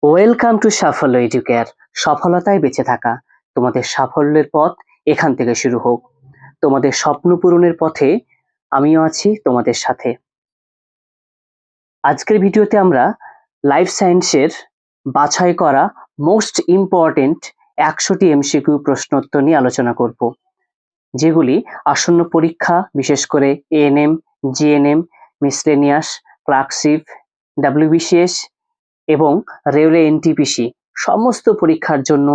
Welcome to সাফল্য educare. সফলতায় বেঁচে থাকা। তোমাদের সাফল্যের পথ এখান থেকে শুরু হোক। তোমাদের স্বপ্ন পূরণের পথে আমিও আছি তোমাদের সাথে। আজকের ভিডিওতে আমরা লাইফ সায়েন্সের বাছাই করা মোস্ট ইম্পর্টেন্ট 100টি এমসিকিউ প্রশ্নোত্তর নিয়ে আলোচনা করব, যেগুলি আসন্ন পরীক্ষা, বিশেষ করে ANM, GNM, miscellaneous, clerkship, WBCS এবং রেলওয়ে এনটিপিসি সমস্ত পরীক্ষার জন্য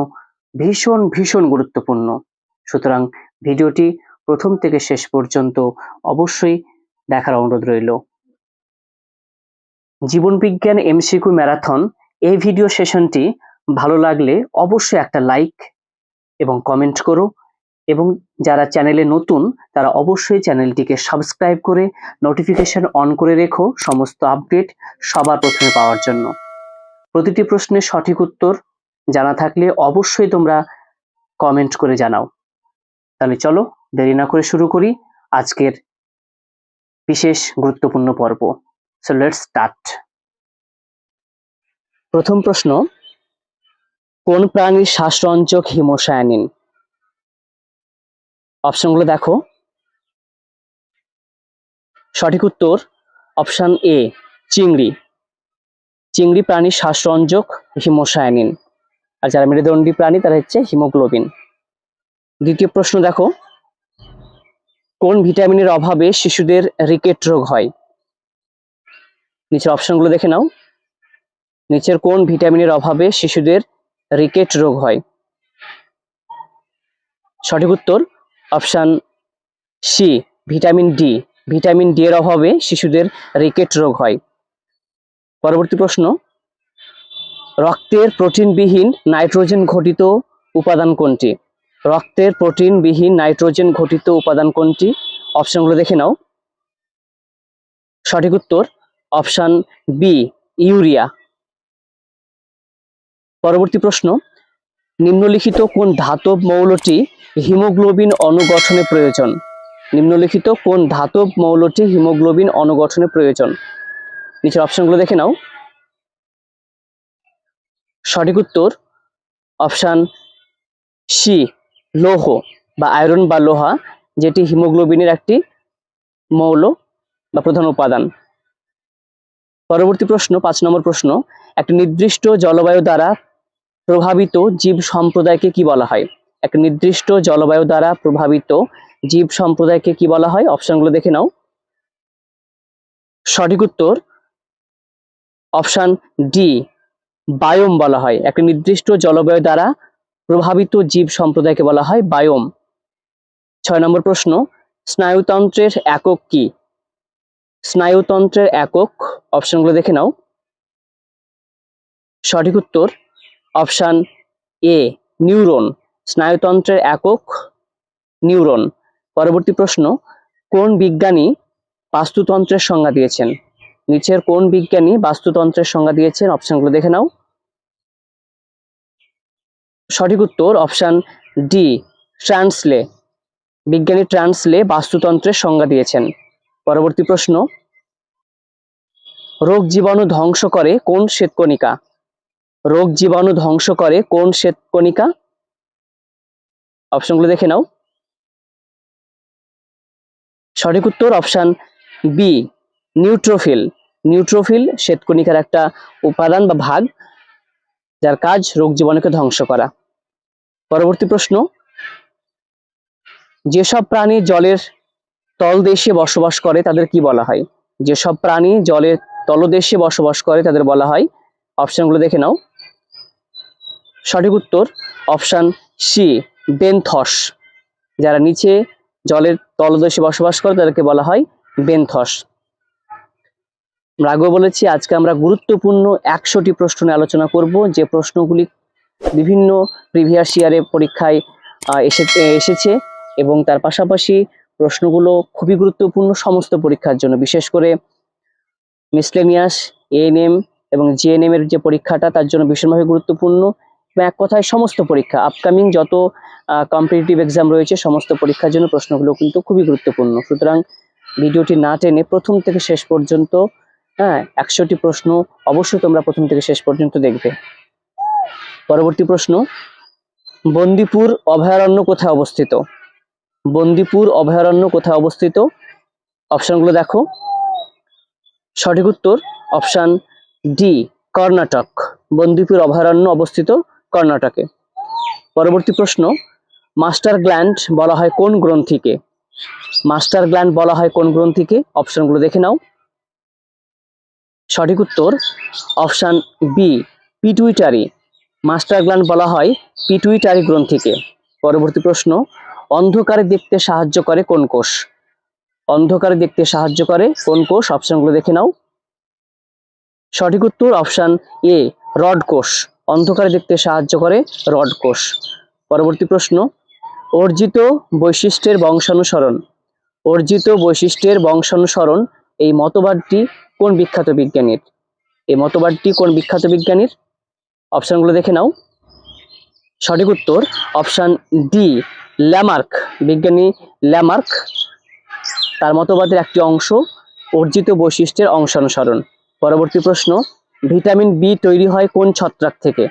ভীষণ গুরুত্বপূর্ণ। সুতরাং ভিডিওটি প্রথম থেকে শেষ পর্যন্ত অবশ্যই দেখার অনুরোধ রইল। জীবনবিজ্ঞান এমসিকিউ ম্যারাথন এই ভিডিও সেশনটি ভালো লাগলে অবশ্যই একটা লাইক এবং কমেন্ট করো, এবং যারা চ্যানেলে নতুন তারা অবশ্যই চ্যানেলটিকে সাবস্ক্রাইব করে নোটিফিকেশন অন করে রেখো সমস্ত আপডেট সবার প্রথমে পাওয়ার জন্য। প্রতিটি প্রশ্নের সঠিক উত্তর জানা থাকলে অবশ্যই তোমরা কমেন্ট করে জানাও। তাহলে চলো দেরি না করে শুরু করি আজকের বিশেষ গুরুত্বপূর্ণ পর্ব। So let's start. প্রথম প্রশ্ন, কোন প্রাণীর শ্বাসরঞ্জক হিমোসায়ানিন? অপশনগুলো দেখো। সঠিক উত্তর অপশন এ, চিংড়ি। চিংড়ি প্রাণীর শ্বাসরঞ্জক হিমোসায়ানিন, আর যারা মেরুদণ্ডী প্রাণী তারা হচ্ছে হিমোগ্লোবিন। দ্বিতীয় প্রশ্ন দেখো, কোন ভিটামিনের অভাবে শিশুদের রিকেট রোগ হয়? নিচের অপশনগুলো দেখে নাও। নিচের কোন ভিটামিনের অভাবে শিশুদের রিকেট রোগ হয়? সঠিক উত্তর option C, vitamin D. Vitamin D এর অভাবে শিশুদের রিকেট রোগ হয়। পরবর্তী প্রশ্ন, রক্তের প্রোটিনবিহীন নাইট্রোজেন ঘটিত উপাদান কোনটি? রক্তের প্রোটিনবিহীন নাইট্রোজেন ঘটিত উপাদান কোনটি? অপশনগুলো দেখে নাও। সঠিক উত্তর অপশন বি, ইউরিয়া। পরবর্তী প্রশ্ন, নিম্নলিখিত কোন ধাতব মৌলটি হিমোগ্লোবিন অনুগঠনে প্রয়োজন? নিম্নলিখিত কোন ধাতব মৌলটি হিমোগ্লোবিন অনুগঠনে প্রয়োজন? নিচের অপশনগুলো দেখে নাও। সঠিক উত্তর অপশন সি, লৌহ বা আয়রন বা লোহা, যেটি হিমোগ্লোবিনের একটি মৌল বা প্রধান উপাদান। পরবর্তী প্রশ্ন, 5 নম্বর প্রশ্ন, একটি নির্দিষ্ট জলবায়ু দ্বারা প্রভাবিত জীব সম্প্রদায়কে কি বলা হয়? একটি নির্দিষ্ট জলবায়ু দ্বারা প্রভাবিত জীব সম্প্রদায়কে কি বলা হয়? অপশনগুলো দেখে নাও। সঠিক উত্তর অপশন ডি, বায়োম বলা হয়। একটি নির্দিষ্ট জলবায়ু দ্বারা প্রভাবিত জীব সম্প্রদায়কে বলা হয় বায়োম। 6 নম্বর প্রশ্ন, স্নায়ুতন্ত্রের একক কি? স্নায়ুতন্ত্রের একক, অপশনগুলো দেখে নাও। সঠিক উত্তর অপশন এ, নিউরন। স্নায়ুতন্ত্রের একক নিউরন। পরবর্তী প্রশ্ন, কোন বিজ্ঞানী বাস্তুতন্ত্রের সংজ্ঞা দিয়েছেন? নিচের কোন বিজ্ঞানী বাস্তুতন্ত্রের সংজ্ঞা দিয়েছেন? অপশনগুলো দেখে নাও। সঠিক উত্তর অপশন ডি, ট্রান্সলে। বিজ্ঞানী ট্রান্সলে বাস্তুতন্ত্রের সংজ্ঞা দিয়েছেন। পরবর্তী প্রশ্ন, রোগ জীবাণু ধ্বংস করে কোন শ্বেতকণিকা? রোগ জীবাণু ধ্বংস করে কোন শ্বেতকণিকা? অপশনগুলো দেখে নাও। সঠিক উত্তর অপশন বি, নিউট্রোফিল। নিউট্রোফিল শ্বেতকণিকার একটা উপাদান বা ভাগ, যার কাজ রোগ জীবাণুকে ধ্বংস করা। পরবর্তী প্রশ্ন, যেসব প্রাণী জলের তলদেশে বসবাস করে তাদের কি বলা হয়? যেসব প্রাণী জলের তলদেশে বসবাস করে তাদের বলা হয়। অপশনগুলো দেখে নাও। সঠিক উত্তর অপশন সি, বেনথস। যারা নিচে জলের তলদেশে বসবাস করে তাদেরকে বলা হয় বেনথস। আমরা আগেও বলেছি আজকে আমরা গুরুত্বপূর্ণ 100টি প্রশ্ন নিয়ে আলোচনা করব, যে প্রশ্নগুলি বিভিন্ন প্রিভিয়াস ইয়ারে পরীক্ষায় এসেছে, এবং তার পাশাপাশি প্রশ্নগুলো খুবই গুরুত্বপূর্ণ সমস্ত পরীক্ষার জন্য, বিশেষ করে মিসলেনিয়াস, এএনএম এবং জিএনএম এর যে পরীক্ষাটা তার জন্য ভীষণভাবে গুরুত্বপূর্ণ। এবং এক কথায় সমস্ত পরীক্ষা, আপকামিং যত কম্পিটিটিভ এক্সাম রয়েছে সমস্ত পরীক্ষার জন্য প্রশ্নগুলো কিন্তু খুবই গুরুত্বপূর্ণ। সুতরাং ভিডিওটি না টেনে প্রথম থেকে শেষ পর্যন্ত হ্যাঁ, 100টি প্রশ্ন অবশ্যই তোমরা প্রথম থেকে শেষ পর্যন্ত দেখবে। পরবর্তী প্রশ্ন, বন্দিপুর অভয়ারণ্য কোথায় অবস্থিত? বন্দিপুর অভয়ারণ্য কোথায় অবস্থিত? অপশনগুলো দেখো। সঠিক উত্তর অপশন ডি, কর্ণাটক। বন্দিপুর অভয়ারণ্য অবস্থিত কর্ণাটকে। পরবর্তী প্রশ্ন, মাস্টার গ্ল্যান্ড বলা হয় কোন গ্রন্থিকে? মাস্টার গ্ল্যান্ড বলা হয় কোন গ্রন্থিকে? অপশনগুলো দেখে নাও। সঠিক উত্তর option B, pituitary. Master gland বলা হয় পিটুইটারি গ্রন্থিকে। পরবর্তী প্রশ্ন, অন্ধকারে দেখতে সাহায্য করে কোন কোষ? অন্ধকারে দেখতে সাহায্য করে কোন কোষ? অপশনগুলো দেখে নাও। সঠিক উত্তর অপশন এ, রড কোষ। অন্ধকারে দেখতে সাহায্য করে রড কোষ। পরবর্তী প্রশ্ন, অর্জিত বৈশিষ্ট্যের বংশানুসরণ। অর্জিত বৈশিষ্ট্যের বংশানুসরণ, এই মতবাদটি কোন বিখ্যাত বিজ্ঞানীর? এই মতবাদটি কোন বিখ্যাত বিজ্ঞানীর? অপশনগুলো দেখে নাও। সঠিক উত্তর অপশন ডি, ল্যামার্ক। বিজ্ঞানী ল্যামার্ক, তার মতবাদের একটি অংশ অর্জিত বৈশিষ্ট্যের অংশানুসরণ। পরবর্তী প্রশ্ন, ভিটামিন বি তৈরি হয় কোন ছত্রাক থেকে?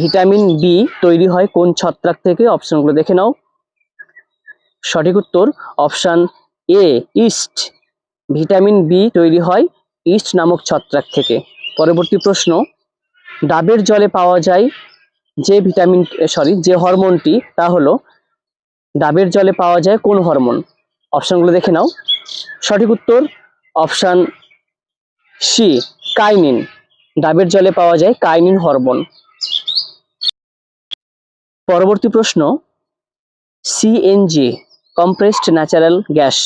ভিটামিন বি তৈরি হয় কোন ছত্রাক থেকে? অপশনগুলো দেখে নাও। সঠিক উত্তর option A, yeast. Vitamin B তৈরি হয় ইস্ট নামক ছত্রাক থেকে। পরবর্তী প্রশ্ন, ডাবের জলে পাওয়া যায় যে হরমোনটি, তা হলো ডাবের জলে পাওয়া যায় কোন হরমোন? অপশনগুলো দেখে নাও। সঠিক উত্তর অপশন সি, কাইনিন। ডাবের জলে পাওয়া যায় কাইনিন হরমোন। পরবর্তী প্রশ্ন, সিএনজি, কম্প্রেসড ন্যাচারাল গ্যাস,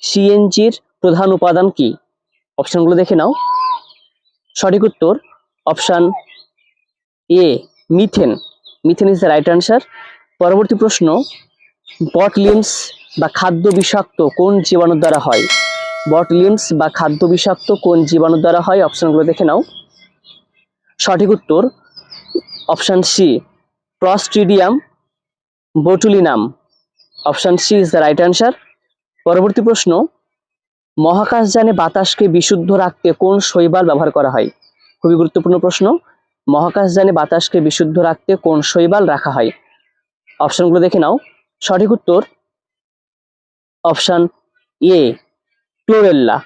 সিএনজির প্রধান উপাদান কি? অপশনগুলো দেখে নাও। সঠিক উত্তর option A, methane. Methane is the right answer. পরবর্তী প্রশ্ন, বটলিমস বা খাদ্য বিষাক্ত কোন জীবাণু দ্বারা হয়? বটলিমস বা খাদ্য বিষাক্ত কোন জীবাণু দ্বারা হয়? অপশনগুলো দেখে নাও। সঠিক উত্তর option C, clostridium botulinum. Option C is the right answer. পরবর্তী প্রশ্ন, মহাকাশযানে বাতাসকে বিশুদ্ধ রাখতে কোন শৈবাল ব্যবহার করা হয়? খুবই গুরুত্বপূর্ণ প্রশ্ন। মহাকাশযানে বাতাসকে বিশুদ্ধ রাখতে কোন শৈবাল রাখা হয়? অপশনগুলো দেখে নাও। সঠিক উত্তর অপশন এ, ক্লোরেল্লা।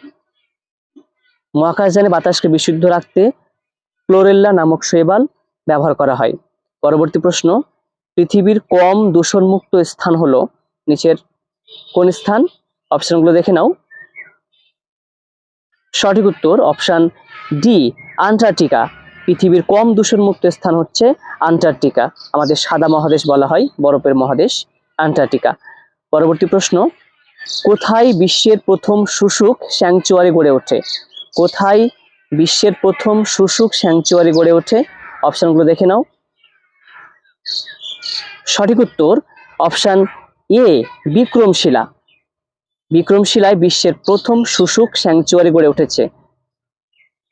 মহাকাশযানে বাতাসকে বিশুদ্ধ রাখতে ক্লোরেল্লা নামক শৈবাল ব্যবহার করা হয়। পরবর্তী প্রশ্ন, পৃথিবীর কম দূষণমুক্ত স্থান হলো নিচের কোন স্থান? অপশনগুলো দেখে নাও। সঠিক উত্তর অপশন ডি, আন্টার্কটিকা। পৃথিবীর কম দূষণমুক্ত স্থান হচ্ছে আন্টার্কটিকা। আমাদের সাদা মহাদেশ বলা হয়, বরফের মহাদেশ আন্টার্কটিকা। পরবর্তী প্রশ্ন, কোথায় বিশ্বের প্রথম শুশুক স্যাংচুয়ারি গড়ে ওঠে? কোথায় বিশ্বের প্রথম শুশুক স্যাংচুয়ারি গড়ে ওঠে? অপশনগুলো দেখে নাও। সঠিক উত্তর অপশন এ, বিক্রমশিলা। বিক্রমশিলায় বিশ্বের প্রথম শুশুক স্যাংচুয়ারি গড়ে উঠেছে।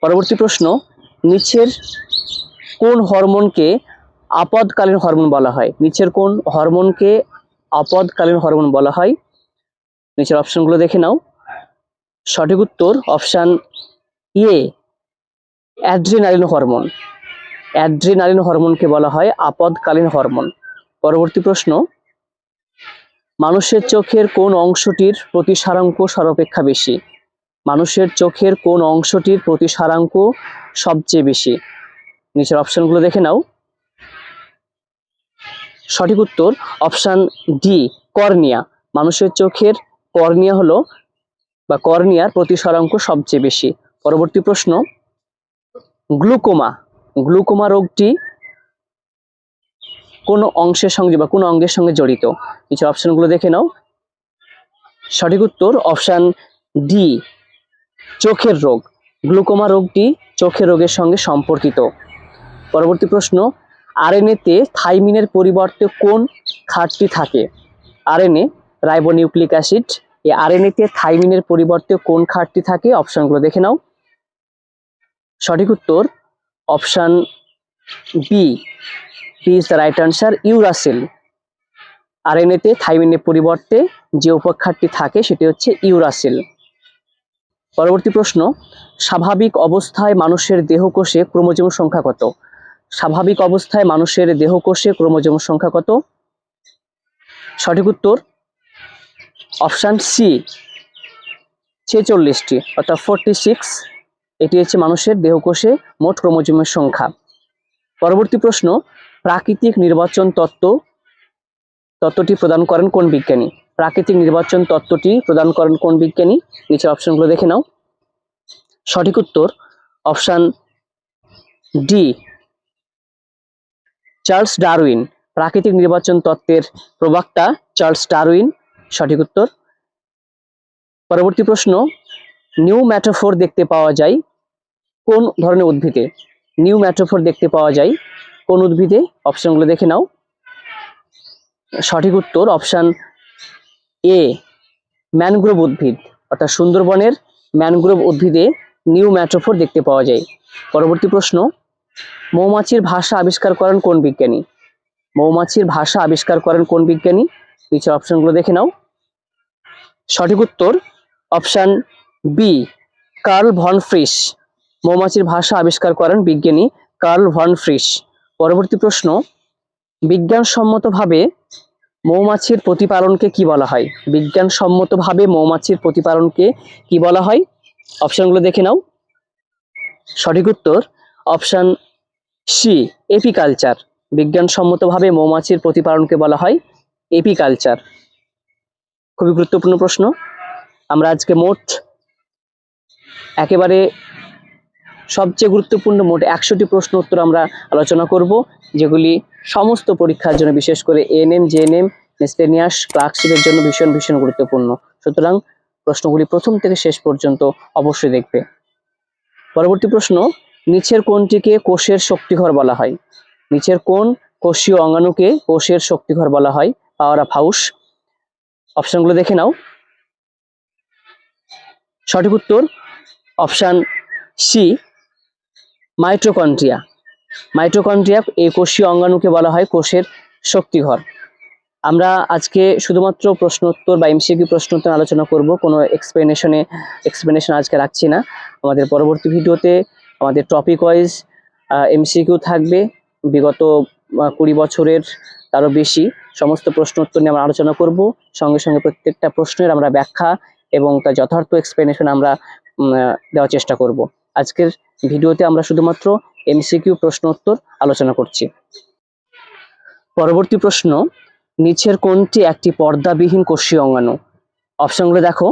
পরবর্তী প্রশ্ন, নিচের কোন হরমোনকে আপদকালীন হরমোন বলা হয়? নিচের কোন হরমোনকে আপদকালীন হরমোন বলা হয়? নিচের অপশনগুলো দেখে নাও। সঠিক উত্তর option A, adrenaline hormone. Adrenaline হরমোনকে বলা হয় আপদকালীন হরমোন। পরবর্তী প্রশ্ন, মানুষের চোখের কোন অংশটির প্রতিসারাঙ্ক সর্বাপেক্ষা বেশি? মানুষের চোখের কোন অংশটির প্রতিসারাঙ্ক সবচেয়ে বেশি? নিচের অপশনগুলো দেখে নাও। সঠিক উত্তর অপশন ডি, কর্নিয়া। মানুষের চোখের কর্নিয়া হলো বা কর্নিয়ার প্রতিসারাঙ্ক সবচেয়ে বেশি। পরবর্তী প্রশ্ন, গ্লুকোমা। গ্লুকোমা রোগটি কোন অংশের সঙ্গে বা কোন অঙ্গের সঙ্গে জড়িত? নিচের অপশনগুলো দেখে নাও। সঠিক উত্তর অপশন ডি, চোখের রোগ। গ্লুকোমা রোগটি চোখের রোগের সঙ্গে সম্পর্কিত। পরবর্তী প্রশ্ন, আরএনএতে থাইমিনের পরিবর্তে কোন ক্ষারটি থাকে? RNA, ribonucleic acid. এই আরএনএতে থাইমিনের পরিবর্তে কোন ক্ষারটি থাকে? অপশনগুলো দেখে নাও। সঠিক উত্তর option B, is the right answer, uracil. আরএনএতে থাইমিনের পরিবর্তে যে উপক্ষারটি থাকে সেটি হচ্ছে ইউরাসিল। পরবর্তী প্রশ্ন, স্বাভাবিক অবস্থায় মানুষের দেহকোষে ক্রোমোজোম সংখ্যা কত? স্বাভাবিক অবস্থায় মানুষের দেহকোষে ক্রোমোজোম সংখ্যা কত? সঠিক উত্তর অপশান সি, 46টি, অর্থাৎ 46। এটি হচ্ছে মানুষের দেহকোষে মোট ক্রোমোজোমের সংখ্যা। পরবর্তী প্রশ্ন, প্রাকৃতিক নির্বাচন তত্ত্বটি প্রদান করেন কোন বিজ্ঞানী? প্রাকৃতিক নির্বাচন তত্ত্বটি প্রদান করেন কোন বিজ্ঞানী? নিচের অপশনগুলো দেখে নাও। সঠিক উত্তর অপশান ডি, চার্লস ডারউইন। প্রাকৃতিক নির্বাচন তত্ত্বের প্রবক্তা চার্লস ডারউইন। সঠিক উত্তর। পরবর্তী প্রশ্ন, নিউম্যাটোফোর দেখতে পাওয়া যায় কোন ধরনের উদ্ভিদে? নিউম্যাটোফোর দেখতে পাওয়া যায় কোন উদ্ভিদে? অপশনগুলো দেখে নাও। সঠিক উত্তর অপশান এ, ম্যানগ্রোভ উদ্ভিদ, অর্থাৎ সুন্দরবনের ম্যানগ্রোভ উদ্ভিদে নিউম্যাটোফোর দেখতে পাওয়া যায়। পরবর্তী প্রশ্ন, মৌমাছির ভাষা আবিষ্কার করেন কোন বিজ্ঞানী? মৌমাছির ভাষা আবিষ্কার করেন কোন বিজ্ঞানী? নিচের অপশনগুলো দেখে নাও। সঠিক উত্তর option B, Karl von Frisch. মৌমাছির ভাষা আবিষ্কার করেন বিজ্ঞানী কার্ল ভন ফ্রিশ। পরবর্তী প্রশ্ন, বিজ্ঞানসম্মতভাবে মৌমাছির প্রতিপালনকে কি বলা হয়? বিজ্ঞানসম্মতভাবে মৌমাছির প্রতিপালনকে কি বলা হয়? অপশনগুলো দেখে নাও। সঠিক উত্তর অপশান সি, এপিকালচার। বিজ্ঞানসম্মতভাবে মৌমাছির প্রতিপালনকে বলা হয় এপিকালচার। খুবই গুরুত্বপূর্ণ প্রশ্ন। আমরা আজকে মোট একেবারে সবচেয়ে গুরুত্বপূর্ণ মোট 100টি প্রশ্ন উত্তর আমরা আলোচনা করব, যেগুলি সমস্ত পরীক্ষার জন্য, বিশেষ করে এএনএম, জেএনএম, মিসলেনিয়াস, ক্লার্কশিপের জন্য ভীষণ ভীষণ গুরুত্বপূর্ণ। সুতরাং প্রশ্নগুলি প্রথম থেকে শেষ পর্যন্ত অবশ্যই দেখবে। পরবর্তী প্রশ্ন, নিচের কোনটিকে কোষের শক্তিঘর বলা হয়? নিচের কোন কোষীয় অঙ্গাণুকে কোষের শক্তিঘর বলা হয়? Power of house. অপশনগুলো দেখে নাও। সঠিক উত্তর অপশান সি, মাইটোকন্ড্রিয়া। মাইটোকন্ড্রিয়া এই কোষীয় অঙ্গাণুকে বলা হয় কোষের শক্তিঘর। আমরা আজকে শুধুমাত্র প্রশ্ন উত্তর বা এমসিকিউ প্রশ্ন উত্তর আলোচনা করব, কোনো এক্সপ্লেনেশন আজকে রাখছি না। আমাদের পরবর্তী ভিডিওতে আমাদের টপিক ওয়াইজ এমসিকিউ থাকবে, বিগত 20 বছরের তারও বেশি সমস্ত প্রশ্ন উত্তর নিয়ে আমরা আলোচনা করব। সঙ্গে সঙ্গে প্রত্যেকটা প্রশ্নের আমরা ব্যাখ্যা এবং তার যথার্থ এক্সপ্লেনেশন আমরা দেওয়ার চেষ্টা করব। আজকের ভিডিওতে আমরা শুধুমাত্র এমসিকিউ প্রশ্ন উত্তর আলোচনা করছি। পরবর্তী প্রশ্ন, নিচের কোনটি একটি পর্দাবিহীন কোষীয় অঙ্গাণু? অপশনগুলো দেখো।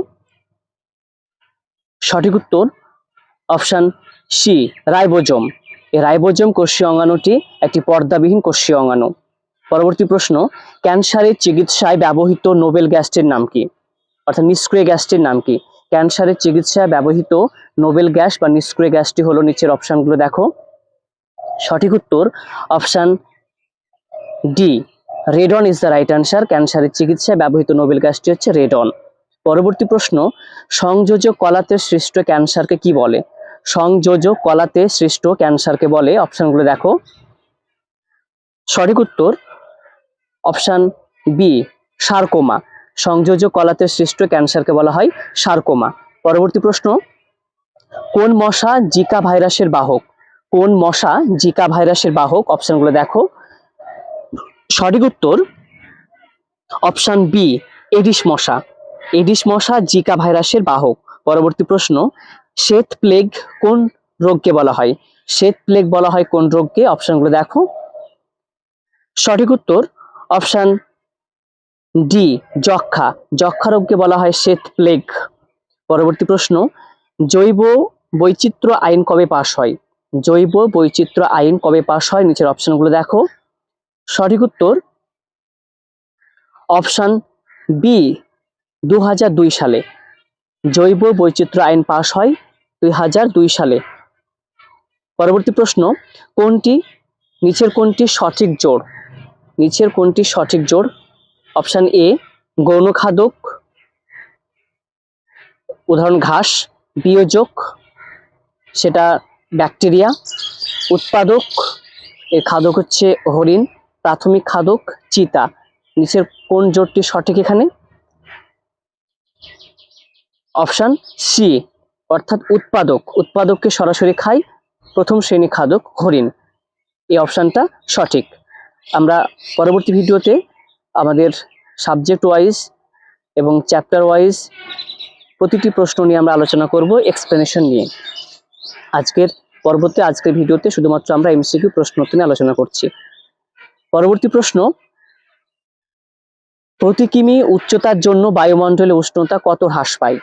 সঠিক উত্তর অপশান সি, রাইবোজোম। এই রাইবোজোম কোষীয় অঙ্গাণুটি একটি পর্দাবিহীন কোষীয় অঙ্গাণু। পরবর্তী প্রশ্ন, ক্যান্সারের চিকিৎসায় ব্যবহৃত নোবেল গ্যাসটির নাম কি? অর্থাৎ নিষ্ক্রিয় গ্যাসটির নাম কি? ক্যান্সারের চিকিৎসায় ব্যবহৃত নোবেল গ্যাস বা নিষ্ক্রিয় গ্যাসটি হলো, নিচের অপশনগুলো দেখো। সঠিক উত্তর option D, radon is the right answer. ক্যান্সারের চিকিৎসায় ব্যবহৃত নোবেল গ্যাসটি হচ্ছে রেডন। পরবর্তী প্রশ্ন, সংযোজক কলাতে সৃষ্ট ক্যান্সারকে কি বলে? সংযোজক কলাতে সৃষ্ট ক্যান্সারকে বলে। অপশনগুলো দেখো। সঠিক উত্তর অপশান বি, সার্কোমা। সংযোজক কলাতে সৃষ্ট ক্যান্সারকে বলা হয় সার্কোমা। পরবর্তী প্রশ্ন, কোন মশা জিকা ভাইরাসের বাহক? কোন মশা জিকা ভাইরাসের বাহক? অপশনগুলো দেখো। সঠিক উত্তর অপশান বি, এডিস মশা। এডিস মশা জিকা ভাইরাসের বাহক। পরবর্তী প্রশ্ন, শ্বেত প্লেগ কোন রোগকে বলা হয়? শ্বেত প্লেগ বলা হয় কোন রোগকে? অপশনগুলো দেখো। সঠিক উত্তর অপশান ডি, যক্ষা। যক্ষা রোগকে বলা হয় শ্বেত প্লেগ। পরবর্তী প্রশ্ন, জৈব বৈচিত্র্য আইন কবে পাশ হয়? জৈব বৈচিত্র্য আইন কবে পাশ হয়? নিচের অপশনগুলো দেখো। সঠিক উত্তর অপশান বি, 2002 সালে। জৈব বৈচিত্র্য আইন পাশ হয় 2002 সালে। পরবর্তী প্রশ্ন, নিচের কোনটি সঠিক জোড়? নিচের কোনটি সঠিক জোড়? অপশান এ, গৌণ খাদক, উদাহরণ ঘাস। বিয়োজক, সেটা ব্যাকটেরিয়া। উৎপাদক, এর খাদক হচ্ছে হরিণ। প্রাথমিক খাদক চিতা। নিচের কোন জোড়টি সঠিক এখানে? অপশান সি, অর্থাৎ উৎপাদককে সরাসরি খায় প্রথম শ্রেণী খাদক হরিণ। এই অপশানটা সঠিক। আমরা পরবর্তী ভিডিওতে আমাদের সাবজেক্ট ওয়াইজ এবং চ্যাপ্টার ওয়াইজ প্রতিটি প্রশ্ন নিয়ে আমরা আলোচনা করব, এক্সপ্লেনেশন নিয়ে। আজকের ভিডিওতে শুধুমাত্র আমরা এমসিকিউ প্রশ্ন নিয়ে আলোচনা করছি। পরবর্তী প্রশ্ন, প্রতি কিমি উচ্চতার জন্য বায়ুমণ্ডলের উষ্ণতা কত হ্রাস পায়?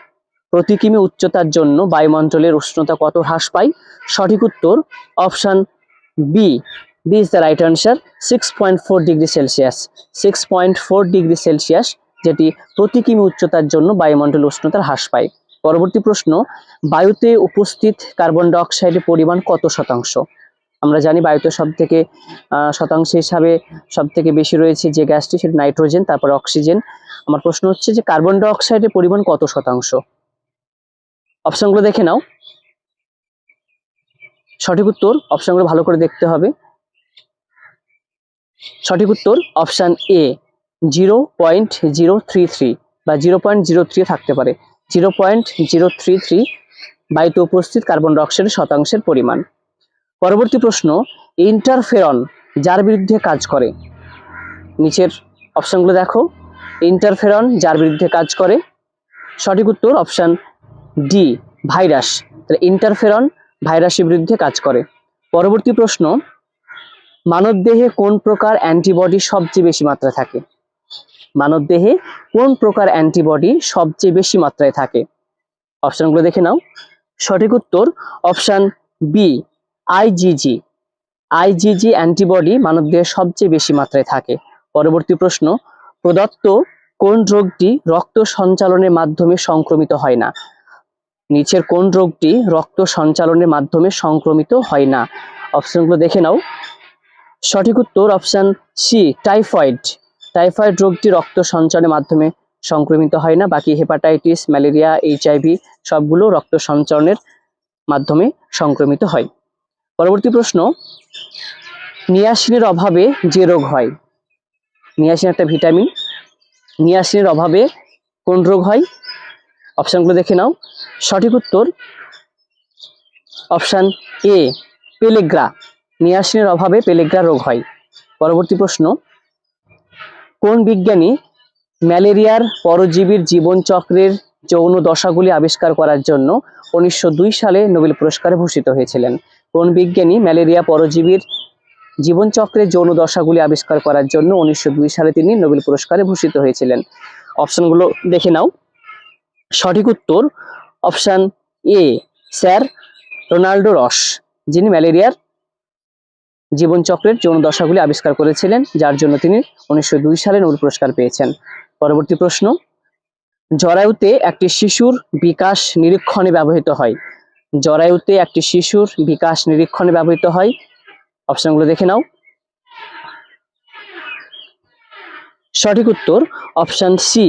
প্রতি কিমি উচ্চতার জন্য বায়ুমণ্ডলের উষ্ণতা কত হ্রাস পায়? সঠিক উত্তর option B is the right answer, 6.4 degree Celsius. 6.4 degree Celsius, যেটি প্রতি কিমি উচ্চতার জন্য বায়ুমণ্ডলের উষ্ণতা হ্রাস পায়। পরবর্তী প্রশ্ন, বায়ুতে উপস্থিত কার্বন ডাই অক্সাইডের পরিমাণ কত শতাংশ? আমরা জানি বায়ুতে শতাংশ হিসাবে সব থেকে বেশি রয়েছে যে গ্যাসটি, সেটা নাইট্রোজেন, তারপর অক্সিজেন। আমার প্রশ্ন হচ্ছে যে কার্বন ডাই অক্সাইডের পরিমাণ কত শতাংশ? অপশনগুলো দেখে নাও। সঠিক উত্তর, অপশনগুলো ভালো করে দেখতে হবে। সঠিক উত্তর অপশান এ 0.033 বা 0.03 থাকতে পারে। 0.033 বায়ুতে উপস্থিত কার্বন ডাই অক্সাইডের শতাংশের পরিমাণ। পরবর্তী প্রশ্ন, ইন্টারফেরন যার বিরুদ্ধে কাজ করে? নিচের অপশনগুলো দেখো। ইন্টারফেরন যার বিরুদ্ধে কাজ করে? সঠিক উত্তর অপশান ডি, ভাইরাস। তাহলে ইন্টারফেরন ভাইরাসের বিরুদ্ধে কাজ করে। পরবর্তী প্রশ্ন, মানবদেহে কোন প্রকার অ্যান্টিবডি সবচেয়ে বেশি মাত্রায় থাকে? মানবদেহে কোন প্রকার অ্যান্টিবডি সবচেয়ে বেশি মাত্রায় থাকে? অপশনগুলো দেখে নাও। সঠিক উত্তর option B, IgG. IgG antibody মানবদেহে সবচেয়ে বেশি মাত্রায় থাকে। পরবর্তী প্রশ্ন, প্রদত্ত কোন রোগটি রক্ত সঞ্চালনের মাধ্যমে সংক্রমিত হয় না? নিচের কোন রোগটি রক্ত সঞ্চালনের মাধ্যমে সংক্রমিত হয় না? অপশনগুলো দেখে নাও। সঠিক উত্তর অপশান সি, টাইফয়েড। টাইফয়েড রোগটি রক্ত সঞ্চালনের মাধ্যমে সংক্রমিত হয় না। বাকি হেপাটাইটিস, ম্যালেরিয়া, এইচআইভি সবগুলো রক্ত সঞ্চালনের মাধ্যমে সংক্রমিত হয়। পরবর্তী প্রশ্ন, নিয়াসিনের অভাবে যে রোগ হয়? নিয়াসিন একটা ভিটামিন। নিয়াসিনের অভাবে কোন রোগ হয়? অপশনগুলো দেখে নাও। সঠিক উত্তর অপশান এ, পেলেগ্রা। নিয়াসিনের অভাবে পেলেগ্রা রোগ হয়। পরবর্তী প্রশ্ন, কোন বিজ্ঞানী ম্যালেরিয়ার পরজীবীর জীবনচক্রের যৌন দশাগুলি আবিষ্কার করার জন্য 1902 সালে নোবেল পুরস্কারে ভূষিত হয়েছিলেন? কোন বিজ্ঞানী ম্যালেরিয়া পরজীবীর জীবনচক্রের যৌন দশাগুলি আবিষ্কার করার জন্য 1902 সালে তিনি নোবেল পুরস্কারে ভূষিত হয়েছিলেন? অপশনগুলো দেখে নাও। সঠিক উত্তর অপশান এ, স্যার রোনাল্ডো রস, যিনি ম্যালেরিয়ার জীবনচক্রের যৌন দশাগুলি আবিষ্কার করেছিলেন, যার জন্য তিনি 1902 সালে নোবেল পুরস্কার পেয়েছেন। পরবর্তী প্রশ্ন, জরায়ুতে একটি শিশুর বিকাশ নিরীক্ষণে ব্যবহৃত হয়? জরায়ুতে একটি শিশুর বিকাশ নিরীক্ষণে ব্যবহৃত হয়। অপশনগুলো দেখে নাও। সঠিক উত্তর অপশান সি,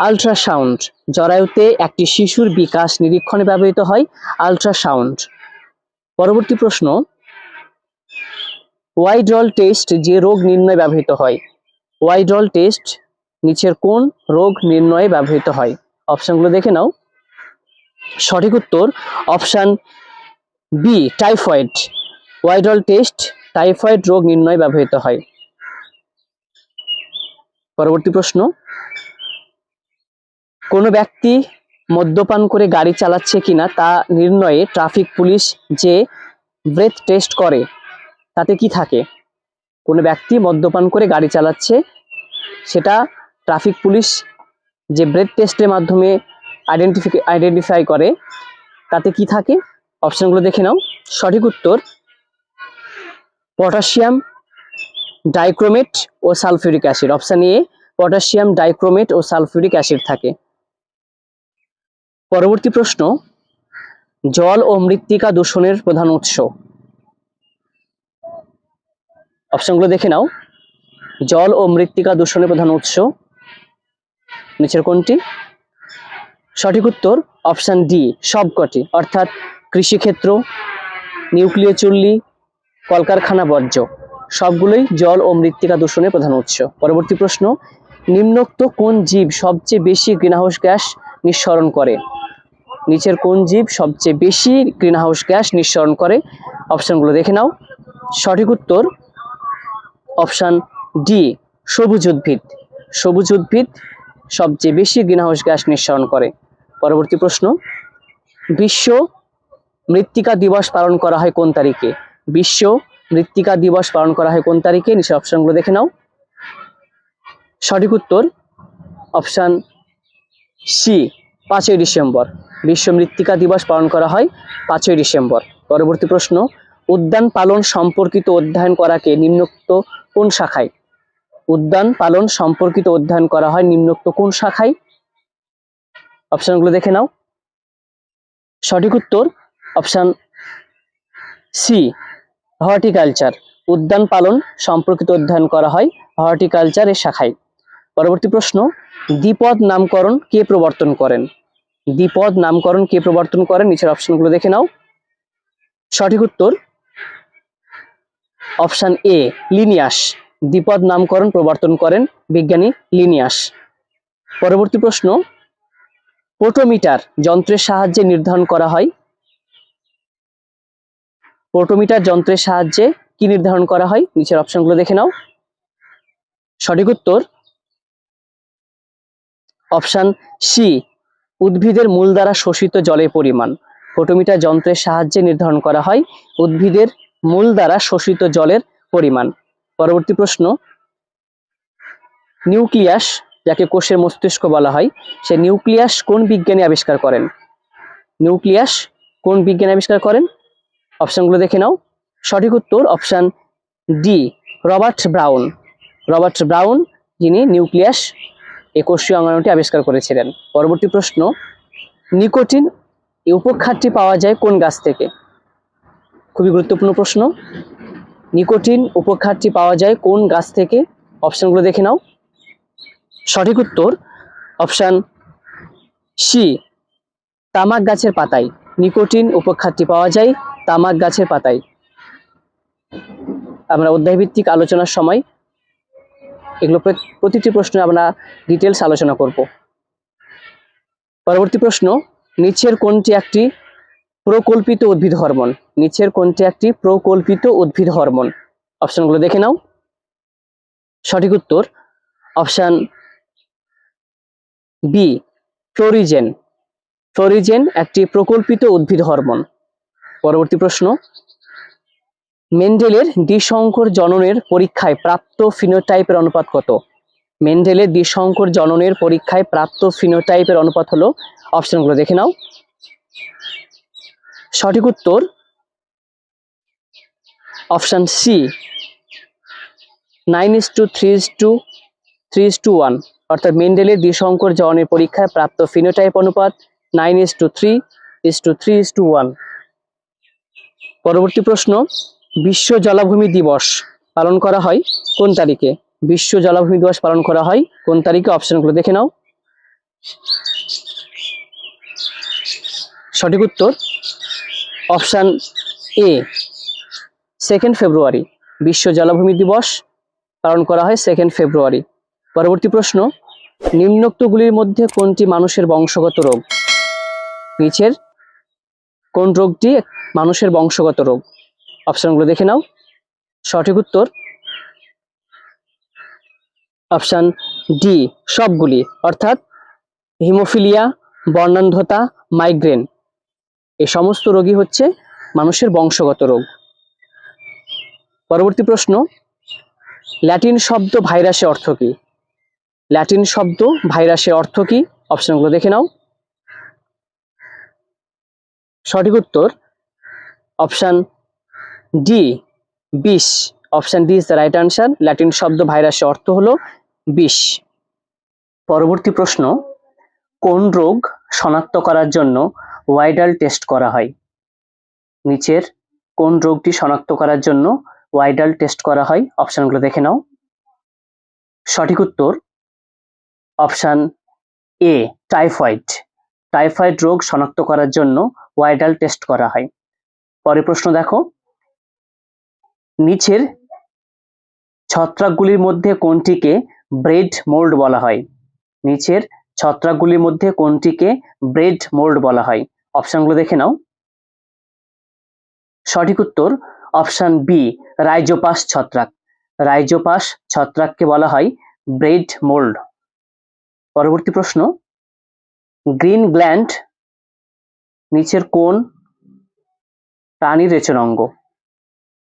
আল্ট্রাসাউন্ড। জরায়ুতে একটি শিশুর বিকাশ নিরীক্ষণে ব্যবহৃত হয় আল্ট্রাসাউন্ড। পরবর্তী প্রশ্ন, ওয়াইডল টেস্ট যে রোগ নির্ণয়ে ব্যবহৃত হয়? ওয়াইডল টেস্ট নিচের কোন রোগ নির্ণয়ে ব্যবহৃত হয়? অপশনগুলো দেখে নাও। সঠিক উত্তর option B, typhoid. Widal test typhoid রোগ নির্ণয়ে ব্যবহৃত হয়। পরবর্তী প্রশ্ন, কোনো ব্যক্তি মদ্যপান করে গাড়ি চালাচ্ছে কিনা তা নির্ণয়ে ট্রাফিক পুলিশ যে ব্রেথ টেস্ট করে তাতে কি থাকে? কোনো ব্যক্তি মদ্যপান করে গাড়ি চালাচ্ছে, সেটা ট্রাফিক পুলিশ যে ব্রেথ টেস্টের মাধ্যমে আইডেন্টিফাই করে, তাতে কি থাকে? অপশনগুলো দেখে নাও। সঠিক উত্তর পটাশিয়াম ডাইক্রোমেট ও sulphuric acid. Option A, potassium dichromate ও সালফিউরিক অ্যাসিড থাকে। পরবর্তী প্রশ্ন, জল ও মৃত্তিকা দূষণের প্রধান উৎস? অপশনগুলো দেখে নাও। জল ও মৃত্তিকা দূষণের প্রধান উৎস নিচের কোনটি? সঠিক উত্তর অপশান ডি, সবকটি। অর্থাৎ কৃষিক্ষেত্র, নিউক্লিয় চুল্লি, কলকারখানা বর্জ্য সবগুলোই জল ও মৃত্তিকা দূষণের প্রধান উৎস। পরবর্তী প্রশ্ন, নিম্নোক্ত কোন জীব সবচেয়ে বেশি গ্রিনহাউস গ্যাস নিঃসরণ করে? নিচের কোন জীব সবচেয়ে বেশি গ্রিনহাউস গ্যাস নিঃসরণ করে? অপশনগুলো দেখে নাও। সঠিক উত্তর অপশন ডি, সবুজ উদ্ভিদ। সবুজ উদ্ভিদ সবচেয়ে বেশি গ্রিনহাউস গ্যাস নিঃসরণ করে। পরবর্তী প্রশ্ন, বিশ্ব মৃত্তিকা দিবস পালন করা হয় কোন তারিখে? বিশ্ব মৃত্তিকা দিবস পালন করা হয় কোন তারিখে? নিচের অপশনগুলো দেখে নাও। সঠিক উত্তর অপশন সি, 5ই ডিসেম্বর। বিশ্ব মৃত্তিকা দিবস পালন করা হয় 5ই ডিসেম্বর। পরবর্তী প্রশ্ন, উদ্যান পালন সম্পর্কিত অধ্যয়ন করাকে নিম্নোক্ত কোন শাখায়? উদ্যান পালন সম্পর্কিত অধ্যয়ন করা হয় নিম্নোক্ত কোন শাখায়? অপশনগুলো দেখে নাও। সঠিক উত্তর অপশন সি, হর্টিকালচার। উদ্যান পালন সম্পর্কিত অধ্যয়ন করা হয় হর্টিকালচার এর শাখায়। পরবর্তী প্রশ্ন, দ্বিপদ নামকরণ কে প্রবর্তন করেন? দ্বিপদ নামকরণ কে প্রবর্তন করেন? নিচের অপশনগুলো দেখে নাও। সঠিক উত্তর অপশন এ, লিনিয়াস। দ্বিপদ নামকরণ প্রবর্তন করেন বিজ্ঞানী লিনিয়াস। পরবর্তী প্রশ্ন, পোটোমিটার যন্ত্রের সাহায্যে নির্ধারণ করা হয়? পোটোমিটার যন্ত্রের সাহায্যে কি নির্ধারণ করা হয়? নিচের অপশনগুলো দেখে নাও। সঠিক উত্তর অপশন সি, উদ্ভিদের মূল দ্বারা শোষিত জলের পরিমাণ। পোটোমিটার যন্ত্রের সাহায্যে নির্ধারণ করা হয় উদ্ভিদের মূল দ্বারা শোষিত জলের পরিমাণ। পরবর্তী প্রশ্ন, নিউক্লিয়াস যাকে কোষের মস্তিষ্ক বলা হয়, সে নিউক্লিয়াস কোন বিজ্ঞানী আবিষ্কার করেন? নিউক্লিয়াস কোন বিজ্ঞানী আবিষ্কার করেন? অপশনগুলো দেখে নাও। সঠিক উত্তর option D, Robert brown. Robert brown যিনি নিউক্লিয়াস এই কোষীয় অঙ্গাণুটি আবিষ্কার করেছিলেন। পরবর্তী প্রশ্ন, নিকোটিন এই উপখাতটি পাওয়া যায় কোন গাছ থেকে? খুবই গুরুত্বপূর্ণ প্রশ্ন। নিকোটিন উপখাতটি পাওয়া যায় কোন গাছ থেকে? অপশনগুলো দেখে নাও। সঠিক উত্তর অপশন সি, তামাক গাছের পাতায়। নিকোটিন উপখাতটি পাওয়া যায় তামাক গাছের পাতায়। আমরা অধ্যায়ভিত্তিক আলোচনার সময় এগুলো প্রতিটি প্রশ্নে আমরা ডিটেলস আলোচনা করব। পরবর্তী প্রশ্ন, নিচের কোনটি একটি প্রকল্পিত উদ্ভিদ হরমোন? নিচের কোনটি একটি প্রকল্পিত উদ্ভিদ হরমোন? অপশনগুলো দেখে নাও। সঠিক উত্তর অপশন বি, ফ্লোরিজেন। ফ্লোরিজেন একটি প্রকল্পিত উদ্ভিদ হরমোন। পরবর্তী প্রশ্ন, মেন্ডেলের দ্বিসংকর জননের পরীক্ষায় প্রাপ্ত ফিনোটাইপের অনুপাত কত? মেন্ডেলের দ্বিসংকর জননের পরীক্ষায় প্রাপ্ত ফিনোটাইপের অনুপাত হলো, অপশনগুলো দেখে নাও। সঠিক উত্তর অপশন সি, 9:3:1। অর্থাৎ মেন্ডেলের দ্বিসংকর জননের পরীক্ষায় প্রাপ্ত ফিনোটাইপ অনুপাত 9:3:1। পরবর্তী প্রশ্ন, বিশ্ব জলাভূমি দিবস পালন করা হয় কোন তারিখে? বিশ্ব জলাভূমি দিবস পালন করা হয় কোন তারিখে? অপশনগুলো দেখে নাও। সঠিক উত্তর অপশন এ, 2 ফেব্রুয়ারি। বিশ্ব জলাভূমি দিবস পালন করা হয় 2 ফেব্রুয়ারি। পরবর্তী প্রশ্ন, নিম্নোক্তগুলির মধ্যে কোনটি মানুষের বংশগত রোগ? নিচের কোন রোগটি মানুষের বংশগত রোগ? অপশনগুলো দেখে নাও। সঠিক উত্তর অপশন ডি, সবগুলি। অর্থাৎ হিমোফিলিয়া, বর্ণান্ধতা, মাইগ্রেন এই সমস্ত রোগই হচ্ছে মানুষের বংশগত রোগ। পরবর্তী প্রশ্ন, ল্যাটিন শব্দ ভাইরাসের অর্থ কি? ল্যাটিন শব্দ ভাইরাসের অর্থ কি? অপশনগুলো দেখে নাও। সঠিক উত্তর অপশন ডি, বিষ। Option D is the right answer. Latin শব্দ ভাইরাসের অর্থ হলো বিষ। পরবর্তী প্রশ্ন, কোন রোগ শনাক্ত করার জন্য ওয়াইডাল টেস্ট করা হয়? নিচের কোন রোগটি শনাক্ত করার জন্য ওয়াইডাল টেস্ট করা হয়? অপশনগুলো দেখে নাও। সঠিক উত্তর অপশন এ, টাইফয়েড। টাইফয়েড রোগ শনাক্ত করার জন্য ওয়াইডাল টেস্ট করা হয়। পরের প্রশ্ন দেখো, নিচের ছত্রাকগুলির মধ্যে কোনটিকে ব্রেড মোল্ড বলা হয়? নিচের ছত্রাকগুলির মধ্যে কোনটিকে ব্রেড মোল্ড বলা হয়? অপশনগুলো দেখে নাও। সঠিক উত্তর অপশন বি, রাইজোপাস ছত্রাক। রাইজোপাস ছত্রাককে বলা হয় ব্রেড মোল্ড। পরবর্তী প্রশ্ন, গ্রিন গ্ল্যান্ড নিচের কোন প্রাণীর রেচন অঙ্গ?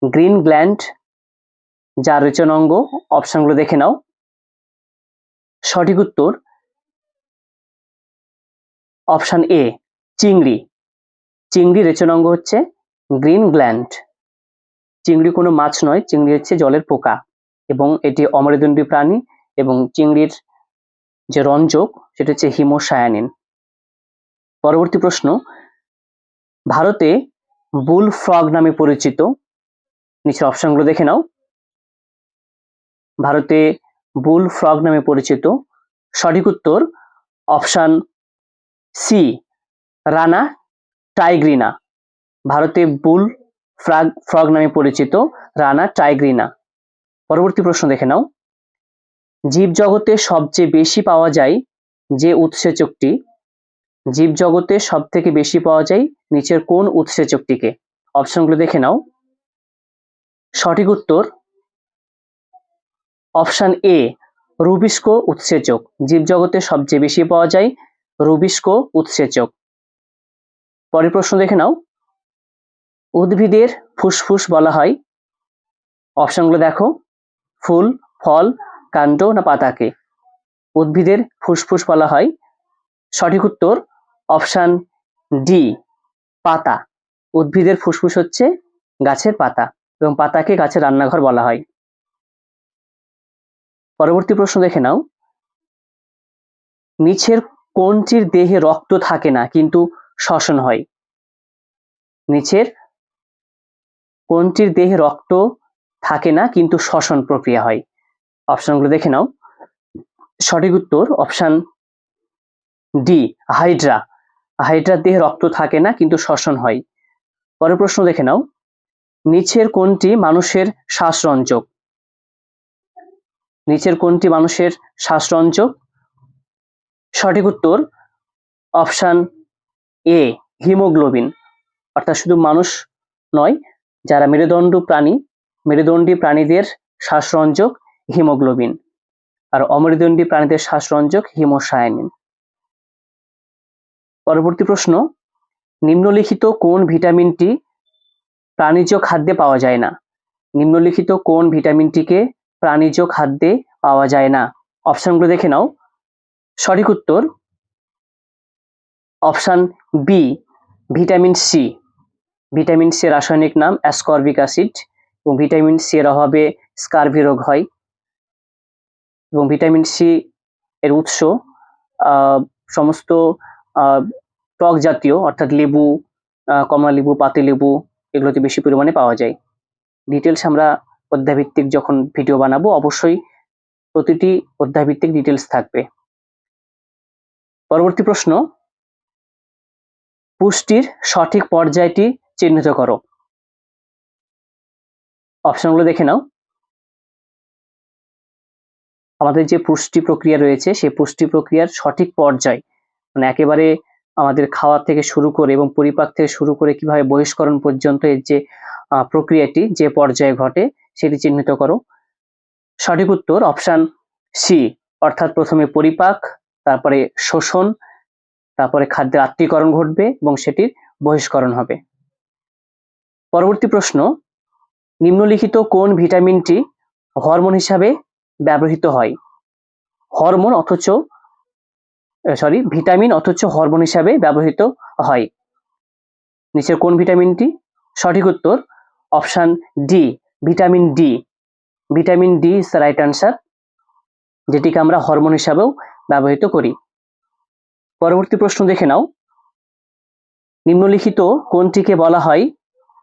গ্রিন গ্ল্যান্ড যার রেচন অঙ্গ, অপশনগুলো দেখে নাও। সঠিক উত্তর অপশন এ, চিংড়ি। চিংড়ি রেচন অঙ্গ হচ্ছে গ্রিন গ্ল্যান্ড। চিংড়ি কোনো মাছ নয়, চিংড়ি হচ্ছে জলের পোকা এবং এটি অমেরুদণ্ডী প্রাণী এবং চিংড়ির যে রঞ্জক সেটা হচ্ছে হিমোসায়ানিন। পরবর্তী প্রশ্ন, ভারতে বুল ফ্রগ নামে পরিচিত নিচের অপশনগুলো দেখে নাও। ভারতে বুল ফ্রগ নামে পরিচিত সঠিক উত্তর অপশন সি, রানা টাইগ্রিনা। ভারতে বুল ফ্রগ নামে পরিচিত রানা টাইগ্রিনা। পরবর্তী প্রশ্ন দেখে নাও, জীবজগতে সবচেয়ে বেশি পাওয়া যায় যে উৎসেচকটি, জীবজগতে সব থেকে বেশি পাওয়া যায় নিচের কোন উৎসেচকটিকে? অপশনগুলো দেখে নাও। সঠিক উত্তর অপশন এ, রুবিস্কো উৎসেচক। জীবজগতে সবচেয়ে বেশি পাওয়া যায় রুবিস্কো উৎসেচক। পরের প্রশ্ন দেখে নাও, উদ্ভিদের ফুসফুস বলা হয়, অপশনগুলো দেখো, ফুল, ফল, কাণ্ড না পাতাকে? উদ্ভিদের ফুসফুস বলা হয়, সঠিক উত্তর অপশন ডি, পাতা। উদ্ভিদের ফুসফুস হচ্ছে গাছের পাতা এবং পাতাকে গাছের রান্নাঘর বলা হয়। পরবর্তী প্রশ্ন দেখে নাও, নিচের কোনটির দেহে রক্ত থাকে না কিন্তু শ্বসন হয়? নিচের কোনটির দেহে রক্ত থাকে না কিন্তু শ্বসন প্রক্রিয়া হয়? অপশনগুলো দেখে নাও। সঠিক উত্তর অপশন ডি, হাইড্রা। হাইড্রার দেহে রক্ত থাকে না কিন্তু শ্বসন হয়। পরের প্রশ্ন দেখে নাও, নিচের কোনটি মানুষের শ্বাসরঞ্জক? নিচের কোনটি মানুষের শ্বাসরঞ্জক? সঠিক উত্তর অপশন এ, হিমোগ্লোবিন। অর্থাৎ শুধু মানুষ নয়, যারা মেরুদণ্ডী প্রাণীদের শ্বাসরঞ্জক হিমোগ্লোবিন, আর অমেরুদণ্ডী প্রাণীদের শ্বাসরঞ্জক হিমোসায়ানিন। পরবর্তী প্রশ্ন, নিম্নলিখিত কোন ভিটামিনটি প্রাণীজ খাদ্যে পাওয়া যায় না? নিম্নলিখিত কোন ভিটামিনটিকে প্রাণীজ খাদ্যে পাওয়া যায় না? অপশনগুলো দেখে নাও। সঠিক উত্তর option B, vitamin C. Vitamin C রাসায়নিক নাম অ্যাসকর্বিক অ্যাসিড এবং ভিটামিন সি এর অভাবে স্কারভি রোগ হয় এবং ভিটামিন সি এর উৎস সমস্ত টক জাতীয় অর্থাৎ লেবু, কমলা লেবু, পাতি লেবু, এগুলোতে বেশি পরিমাণে পাওয়া যায়। ডিটেলস আমরা অধ্যায়ভিত্তিক যখন ভিডিও বানাবো অবশ্যই প্রতিটি অধ্যায়ভিত্তিক ডিটেলস থাকবে। পরবর্তী প্রশ্ন, পুষ্টির সঠিক পর্যায়টি চিহ্নিত করো। অপশনগুলো দেখে নাও। আমাদের যে পুষ্টি প্রক্রিয়া রয়েছে সেই পুষ্টি প্রক্রিয়ার সঠিক পর্যায়, মানে একেবারে আমাদের খাওয়া থেকে শুরু করে এবং পরিপাক থেকে শুরু করে কিভাবে বহিষ্করণ পর্যন্ত এর যে প্রক্রিয়াটি যে পর্যায়ে ঘটে সেটি চিহ্নিত করো। সঠিক উত্তর অপশন সি, অর্থাৎ প্রথমে পরিপাক, তারপরে শোষণ, তারপরে খাদ্যের আত্তীকরণ ঘটবে এবং সেটির বহিষ্করণ হবে। পরবর্তী প্রশ্ন, নিম্নলিখিত কোন ভিটামিনটি হরমোন হিসাবে ব্যবহৃত হয়? ভিটামিন অথচ হরমোন হিসাবে ব্যবহৃত হয়। নিচের কোন ভিটামিনটি? সঠিক উত্তর option D, vitamin D. Vitamin D is the right answer, যেটিকে আমরা হরমোন হিসাবেও ব্যবহৃত করি। পরবর্তী প্রশ্ন দেখে নাও, নিম্নলিখিত কোনটিকে বলা হয়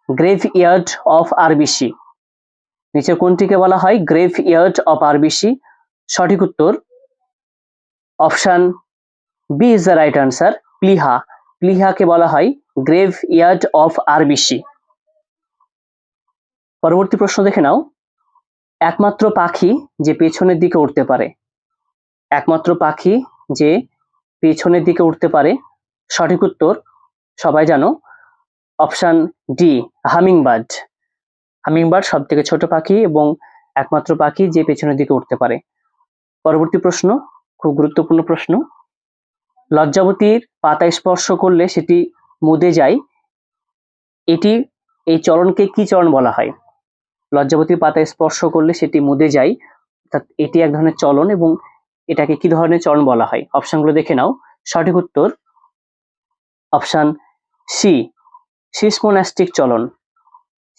গ্রেভইয়ার্ড অফ আরবিসি? নিচের কোনটিকে বলা হয় গ্রেভইয়ার্ড অফ আরবিসি? সঠিক উত্তর option B is the right answer, প্লিহা। প্লিহাকে বলা হয় গ্রেভইয়ার্ড অফ আরবিসি। পরবর্তী প্রশ্ন দেখে নাও, একমাত্র পাখি যে পেছনের দিকে উঠতে পারে। একমাত্র পাখি যে পেছনের দিকে উঠতে পারে, সঠিক উত্তর সবাই জানো অপশন ডি হামিংবার্ড। হামিংবার্ড সব থেকে ছোট পাখি এবং একমাত্র পাখি যে পেছনের দিকে উঠতে পারে। পরবর্তী প্রশ্ন, খুব গুরুত্বপূর্ণ প্রশ্ন। লজ্জাবতীর পাতা স্পর্শ করলে সেটি মুদে যায়, এই চলনকে কি চলন বলা হয়? লজ্জাবতীর পাতা স্পর্শ করলে সেটি মুদে যায়, অর্থাৎ এটি এক ধরনের চলন এবং এটাকে কি ধরনের চলন বলা হয়? অপশনগুলো দেখে নাও। সঠিক উত্তর অপশন সি সিসমোনাস্টিক চলন।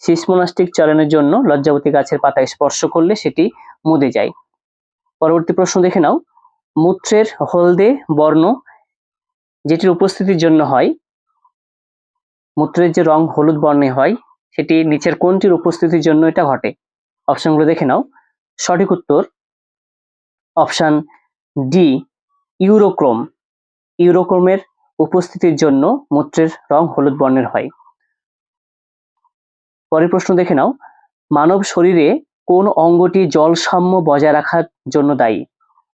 সিসমোনাস্টিক চলনের জন্য লজ্জাবতী গাছের পাতা স্পর্শ করলে সেটি মুদে যায়। পরবর্তী প্রশ্ন দেখে নাও। মূত্রের হলদে বর্ণ যেটির উপস্থিতির জন্য হয়, মূত্রের যে রং হলুদ বর্ণে হয় সেটি নিচের কোনটির উপস্থিতির জন্য এটা ঘটে? অপশনগুলো দেখে নাও। সঠিক উত্তর অপশন ডি ইউরোক্রোম। ইউরোক্রোমের উপস্থিতির জন্য মূত্রের রং হলুদ বর্ণের হয়। পরের প্রশ্ন দেখে নাও। মানব শরীরে কোন অঙ্গটি জল সাম্য বজায় রাখার জন্য দায়ী?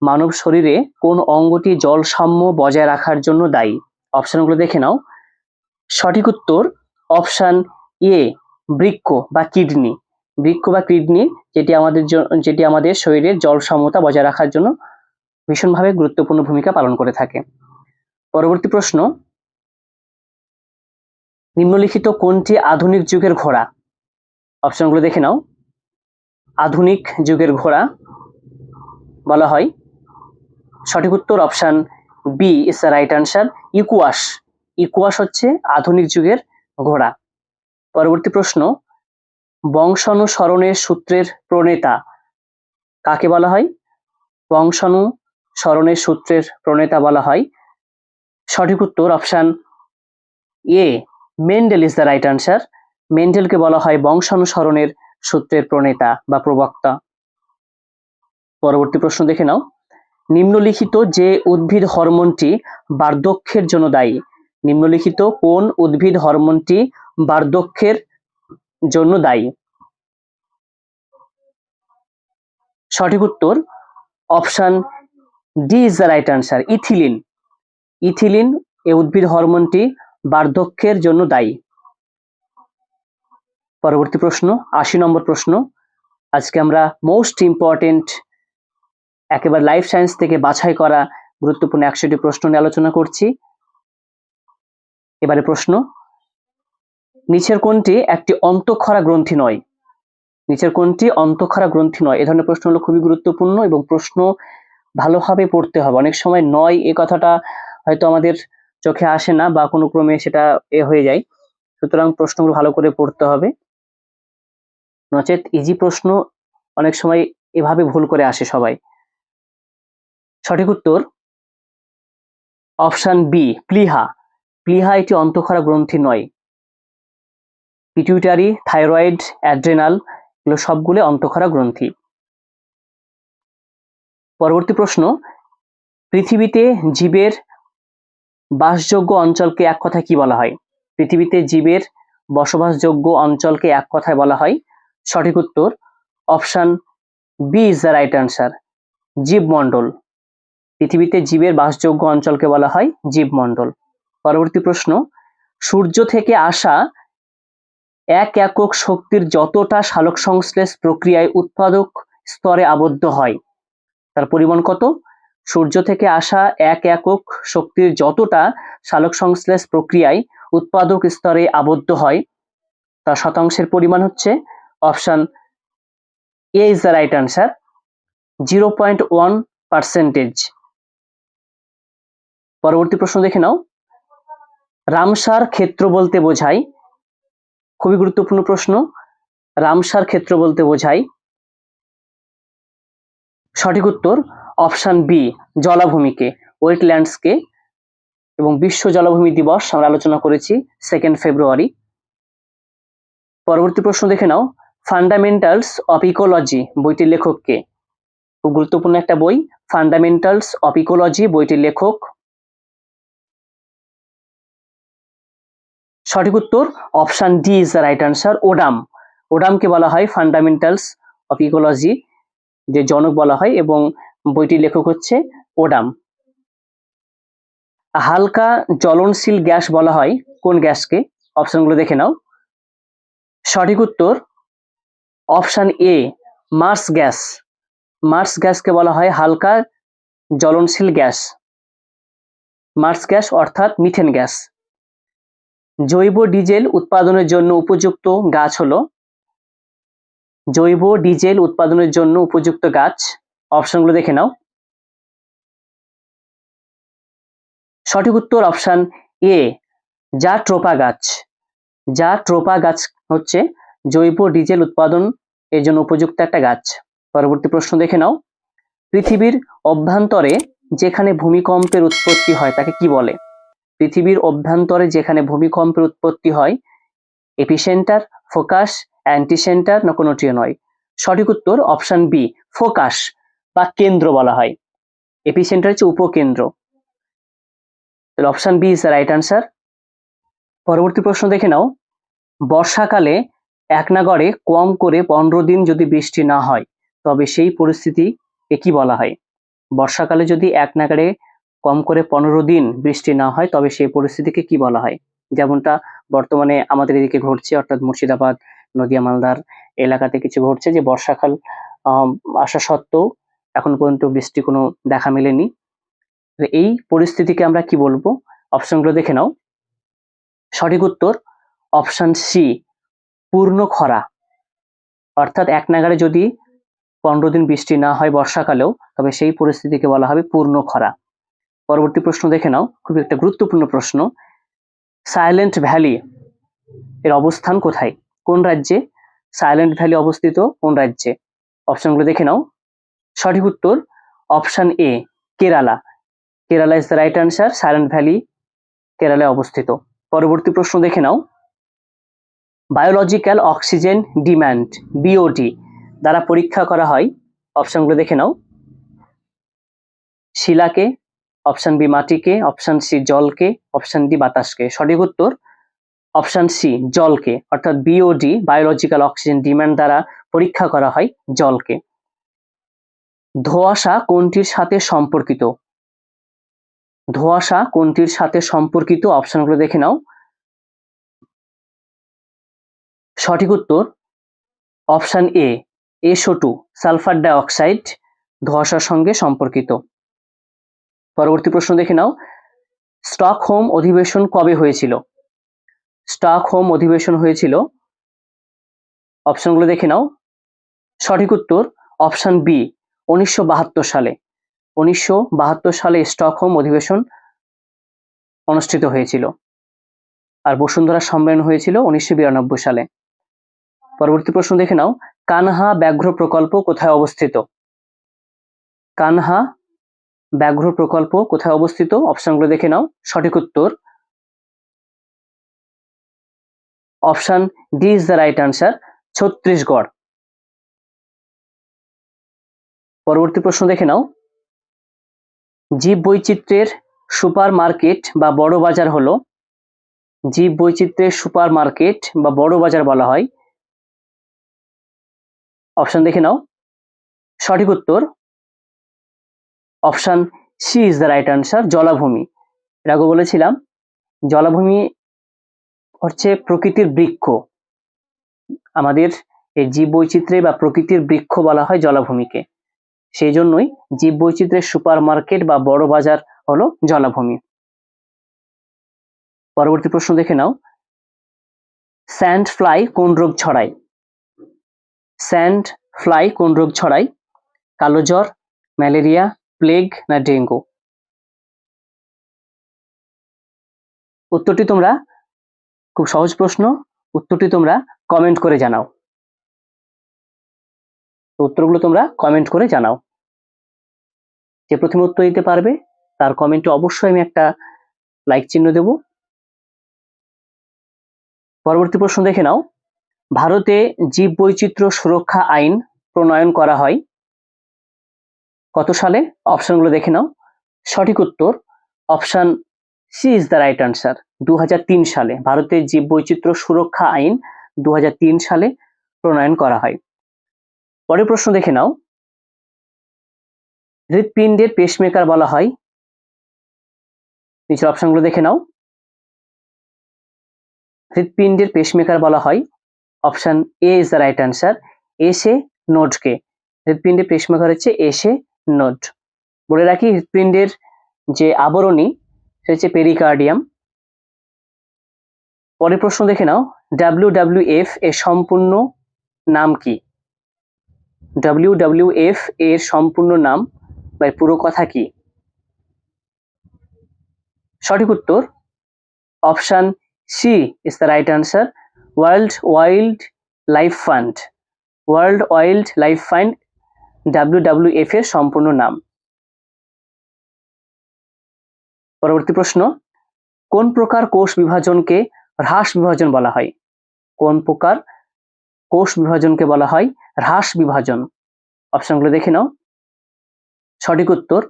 মানব শরীরে কোন অঙ্গটি জল সাম্য বজায় রাখার জন্য দায়ী? অপশনগুলো দেখে নাও। সঠিক উত্তর অপশন এ বৃক্ক বা কিডনি। বৃক্ক বা কিডনি যেটি আমাদের শরীরের জল সাম্যতা বজায় রাখার জন্য ভীষণভাবে গুরুত্বপূর্ণ ভূমিকা পালন করে থাকে। পরবর্তী প্রশ্ন, নিম্নলিখিত কোনটি আধুনিক যুগের ঘোড়া? অপশনগুলো দেখে নাও। আধুনিক যুগের ঘোড়া বলা হয়, সঠিক উত্তর option B is the right answer, equus. Equus হচ্ছে আধুনিক যুগের ঘোড়া। পরবর্তী প্রশ্ন, বংশানুসরণের সূত্রের প্রণেতা কাকে বলা হয়? বংশানুসরণের সূত্রের প্রণেতা বলা হয়, সঠিক উত্তর option A Mendel is the right answer. মেন্ডেলকে বলা হয় বংশানুসরণের সূত্রের প্রণেতা বা প্রবক্তা। পরবর্তী প্রশ্ন দেখে নাও। নিম্নলিখিত যে উদ্ভিদ হরমোনটি বার্ধক্যের জন্য দায়ী? নিম্নলিখিত কোন উদ্ভিদ হরমোনটি বার্ধক্যের জন্য দায়ী? সঠিক উত্তর option D is the right answer, ethylene. Ethylene এই উদ্ভিদ হরমোনটি বার্ধক্যের জন্য দায়ী। পরবর্তী প্রশ্ন ৮০ নম্বর প্রশ্ন। আজকে আমরা মোস্ট ইম্পর্টেন্ট একেবারে লাইফ সায়েন্স থেকে বাছাই করা গুরুত্বপূর্ণ ১০০টি প্রশ্ন নিয়ে আলোচনা করছি। এবারে প্রশ্ন, নিচের কোনটি একটি অন্তঃক্ষরা গ্রন্থি নয়? নিচের কোনটি অন্তঃক্ষরা গ্রন্থি নয়? এ ধরনের প্রশ্নগুলো খুবই গুরুত্বপূর্ণ এবং প্রশ্ন ভালোভাবে পড়তে হবে। অনেক সময় নয় এ কথাটা হয়তো আমাদের চোখে আসে না বা কোনো ক্রমে সেটা হয়ে যায়, সুতরাং প্রশ্নগুলো ভালো করে পড়তে হবে, নচেত ইজি প্রশ্ন অনেক সময় এভাবে ভুল করে আসে সবাই। সঠিক উত্তর অপশন বি প্লিহা। প্লিহা এটি অন্তঃক্ষরা গ্রন্থি নয়। পিটুইটারি, থাইরয়েড, অ্যাড্রেনাল এগুলো সবগুলো অন্তঃক্ষরা গ্রন্থি। পরবর্তী প্রশ্ন, পৃথিবীতে জীবের বাসযোগ্য অঞ্চলকে এক কথায় কি বলা হয়? পৃথিবীতে জীবের বসবাসযোগ্য অঞ্চলকে এক কথায় বলা হয়, সঠিক উত্তর option B is the right answer, জীবমণ্ডল। পৃথিবীতে জীবের বাসযোগ্য অঞ্চলকে বলা হয় জীবমণ্ডল। পরবর্তী প্রশ্ন, সূর্য থেকে আসা এক একক শক্তির যতটা সালোকসংশ্লেষ প্রক্রিয়ায় উৎপাদক স্তরে আবদ্ধ হয় তার পরিমাণ কত? সূর্য থেকে আসা এক একক শক্তির যতটা সালোকসংশ্লেষ প্রক্রিয়ায় উৎপাদক স্তরে আবদ্ধ হয় তার শতাংশের পরিমাণ হচ্ছে option A is the right answer, 0.1%। পরবর্তী প্রশ্ন দেখে নাও। রামসার ক্ষেত্র বলতে বোঝায়, খুবই গুরুত্বপূর্ণ প্রশ্ন, রামসার ক্ষেত্র বলতে বোঝায়, সঠিক উত্তর অপশন বি জলাভূমিকে, ওয়েটল্যান্ডসকে, এবং বিশ্ব জলাভূমি দিবস আমরা আলোচনা করেছি 2 ফেব্রুয়ারি। পরবর্তী প্রশ্ন দেখে নাও। ফান্ডামেন্টালস অফ ইকোলজি বইটির লেখক কে? খুব গুরুত্বপূর্ণ একটা বই, ফান্ডামেন্টালস অফ ইকোলজি বইটির লেখক, সঠিক উত্তর option D is the right answer, Odum. ওডামকে বলা হয় ফান্ডামেন্টালস অফ ইকোলজি যে জনক বলা হয় এবং বইটির লেখক হচ্ছে ওডাম। হালকা জ্বলনশীল গ্যাস বলা হয় কোন গ্যাসকে? অপশনগুলো দেখে নাও। সঠিক উত্তর option A, marsh gas. Marsh গ্যাসকে বলা হয় হালকা জ্বলনশীল গ্যাস। মার্স গ্যাস অর্থাৎ মিথেন গ্যাস। জৈব ডিজেল উৎপাদনের জন্য উপযুক্ত গাছ হলো, জৈব ডিজেল উৎপাদনের জন্য উপযুক্ত গাছ, অপশনগুলো দেখে নাও। সঠিক উত্তর অপশন এ, জাট্রোপা গাছ। জাট্রোপা গাছ হচ্ছে জৈব ডিজেল উৎপাদন এর জন্য উপযুক্ত একটা গাছ। পরবর্তী প্রশ্ন দেখে নাও। পৃথিবীর অভ্যন্তরে যেখানে ভূমিকম্পের উৎপত্তি হয় তাকে কি বলে? পৃথিবীর অভ্যন্তরে যেখানে ভূমিকম্পের উৎপত্তি হয়, এপিসেন্টার, ফোকাস, অ্যান্টিসেন্টার না কোনোটিও নয়। সঠিক উত্তর অপশন বি, ফোকাস বা কেন্দ্র বলা হয়। এপিসেন্টার হচ্ছে উপকেন্দ্র। তাহলে option B is the right answer. পরবর্তী প্রশ্ন দেখে নাও। বর্ষাকালে একনাগড়ে কম করে 15 দিন যদি বৃষ্টি না হয় তবে সেই পরিস্থিতিকে কি বলা হয়? বর্ষাকালে যদি একনাগাড়ে কম করে 15 দিন বৃষ্টি না হয় তবে সেই পরিস্থিতিকে কি বলা হয়? যেমনটা বর্তমানে আমাদের এদিকে ঘটছে, অর্থাৎ মুর্শিদাবাদ, নদিয়া, মালদার এলাকাতে কিছু ঘটছে, যে বর্ষাকাল আসা সত্ত্বেও এখন পর্যন্ত বৃষ্টি কোনো দেখা মেলেনি। এই পরিস্থিতিকে আমরা কি বলবো? অপশনগুলো দেখে নাও। সঠিক উত্তর অপশন সি, পূর্ণ খরা। অর্থাৎ একনাগাড়ে যদি 15 দিন বৃষ্টি না হয় বর্ষাকালেও তবে সেই পরিস্থিতিকে বলা হবে পূর্ণ খরা। পরবর্তী প্রশ্ন দেখে নাও, খুবই একটা গুরুত্বপূর্ণ প্রশ্ন। সাইলেন্ট ভ্যালি এর অবস্থান কোথায়? কোন রাজ্যে সাইলেন্ট ভ্যালি অবস্থিত? কোন রাজ্যে? অপশনগুলো দেখে নাও। সঠিক উত্তর option A, Kerala. Kerala is the right answer. Silent valley কেরালায় অবস্থিত। পরবর্তী প্রশ্ন দেখে নাও। বায়োলজিক্যাল অক্সিজেন ডিম্যান্ড, বিওডি দ্বারা পরীক্ষা করা হয়, অপশনগুলো দেখে নাও। শিলাকে, অপশন বি মাটিকে, অপশন সি জলকে, অপশন ডি বাতাসকে। সঠিক উত্তর অপশন সি, জলকে। অর্থাৎ বিওডি, বায়োলজিক্যাল অক্সিজেন ডিম্যান্ড দ্বারা পরীক্ষা করা হয় জলকে। ধোঁয়াশা কোনটির সাথে সম্পর্কিত? ধোঁয়াশা কোনটির সাথে সম্পর্কিত? অপশনগুলো দেখে নাও। সঠিক উত্তর option A, SO2 sulphur dioxide ধোঁয়াশার সঙ্গে সম্পর্কিত। পরবর্তী প্রশ্ন দেখে নাও। স্টকহোম অধিবেশন কবে হয়েছিল? স্টকহোম অধিবেশন হয়েছিল, অপশনগুলো দেখে নাও। সঠিক উত্তর অপশন বি, 1972 সালে। 1972 সালে স্টকহোম অধিবেশন অনুষ্ঠিত হয়েছিল। আর বসুন্ধরা সম্মেলন হয়েছিল 1992 সালে। পরবর্তী প্রশ্ন দেখে নাও। কানহা ব্যাঘ্র প্রকল্প কোথায় অবস্থিত? কানহা ব্যাঘ্র প্রকল্প কোথায় অবস্থিত? অপশনগুলো দেখে নাও। সঠিক উত্তর option D is the right answer, Chhattisgarh. পরবর্তী প্রশ্ন দেখে নাও। জীব বৈচিত্র্যের সুপার মার্কেট বা বড় বাজার হলো, জীব বৈচিত্র্যের সুপার মার্কেট বা বড় বাজার বলা হয়, অপশন দেখে নাও। সঠিক উত্তর option C is the right answer, জলাভূমি। এর আগে বলেছিলাম জলাভূমি হচ্ছে প্রকৃতির বৃক্ষ। আমাদের এই জীব বৈচিত্র্যে বা প্রকৃতির বৃক্ষ বলা হয় জলাভূমিকে। সেই জন্যই জীব বৈচিত্র্যের সুপার মার্কেট বা বড় বাজার হলো জলাভূমি। পরবর্তী প্রশ্ন দেখে নাও। স্যান্ড ফ্লাই কোন রোগ ছড়ায়? স্যান্ড ফ্লাই কোন রোগ ছড়ায়? কালো জ্বর, ম্যালেরিয়া, প্লেগ না ডেঙ্গু? উত্তরটি তোমরা, খুব সহজ প্রশ্ন, উত্তরটি তোমরা কমেন্ট করে জানাও। উত্তরগুলো তোমরা কমেন্ট করে জানাও। যে প্রথমে উত্তর দিতে পারবে তার কমেন্টে অবশ্যই আমি একটা লাইক চিহ্ন দেব। পরবর্তী প্রশ্ন দেখে নাও। ভারতে জীব বৈচিত্র্য সুরক্ষা আইন প্রণয়ন করা হয় কত সালে? অপশনগুলো দেখে নাও। সঠিক উত্তর option C is the right answer, 2003 সালে ভারতের জীব বৈচিত্র্য সুরক্ষা আইন 2003 সালে প্রণয়ন করা হয়। পরের প্রশ্ন দেখে নাও। হৃৎপিণ্ডের পেসমেকার বলা হয়, নিচের অপশনগুলো দেখে নাও। হৃৎপিণ্ডের পেসমেকার বলা হয়? Option A is the right answer, এসে নোডকে। হৃৎপিণ্ডের পেসমেকার হচ্ছে এসে নোড। বলে রাখি হৃৎপিণ্ডের যে আবরণী সেটা হচ্ছে পেরিকার্ডিয়াম। পরের প্রশ্ন দেখে নাও, WWF এর সম্পূর্ণ নাম কি? WWF এর সম্পূর্ণ নাম বা পুরো কথা কি? সঠিক উত্তর option C is the right answer, world wildlife fund. World wildlife fund WWF এর সম্পূর্ণ নাম। পরবর্তী প্রশ্ন, কোন প্রকার কোষ বিভাজনকে হ্রাস বিভাজন বলা হয়? কোন প্রকার কোষ বিভাজনকে বলা হয় হ্রাস বিভাজন? অপশনগুলো দেখে নাও। সঠিক উত্তর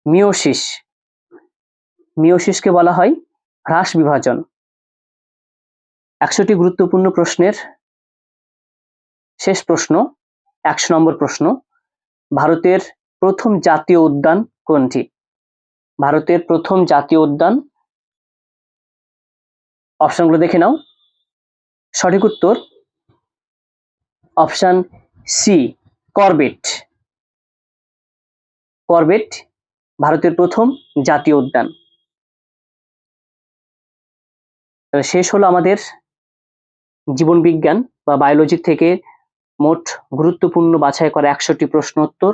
মিওসিস। মিওসিসকে বলা হয় হ্রাস বিভাজন। 100টি গুরুত্বপূর্ণ প্রশ্নের শেষ প্রশ্ন, 100 নম্বর প্রশ্ন, ভারতের প্রথম জাতীয় উদ্যান কোনটি? ভারতের প্রথম জাতীয় উদ্যান। অপশনগুলো দেখে নাও। সঠিক উত্তর অপশন সি, করবেট। করবেট ভারতের প্রথম জাতীয় উদ্যান। শেষ হলো আমাদের জীবন বিজ্ঞান বা বায়োলজি থেকে মোট গুরুত্বপূর্ণ বাছাই করা 100টি প্রশ্ন উত্তর।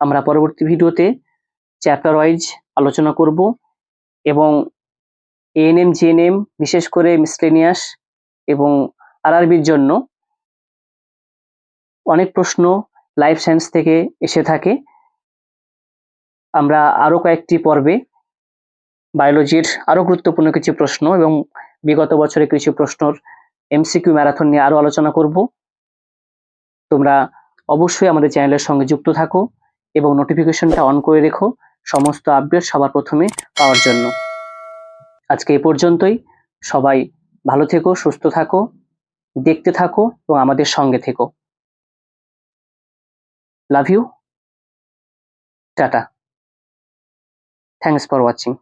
আমরা পরবর্তী ভিডিওতে চ্যাপ্টার ওয়াইজ আলোচনা করব এবং এএনএম জিএনএম বিশেষ করে মিসলেনিয়াস এবং আরআরবির জন্য অনেক প্রশ্ন লাইফ সায়েন্স থেকে এসে থাকে। আমরা আরো কয়েকটি পর্বে বায়োলজির আরো গুরুত্বপূর্ণ কিছু প্রশ্ন এবং বিগত বছরের কিছু প্রশ্নর এমসিকিউ ম্যারাথন নিয়ে আরো আলোচনা করব। তোমরা অবশ্যই আমাদের চ্যানেলের সঙ্গে যুক্ত থাকো এবং নোটিফিকেশনটা অন করে রেখো সমস্ত আপডেট সবার প্রথমে পাওয়ার জন্য। আজকে এই পর্যন্তই। সবাই ভালো থেকো, সুস্থ থাকো, দেখতে থাকো এবং আমাদের সঙ্গে থেকো। Love you, tata, thanks for watching.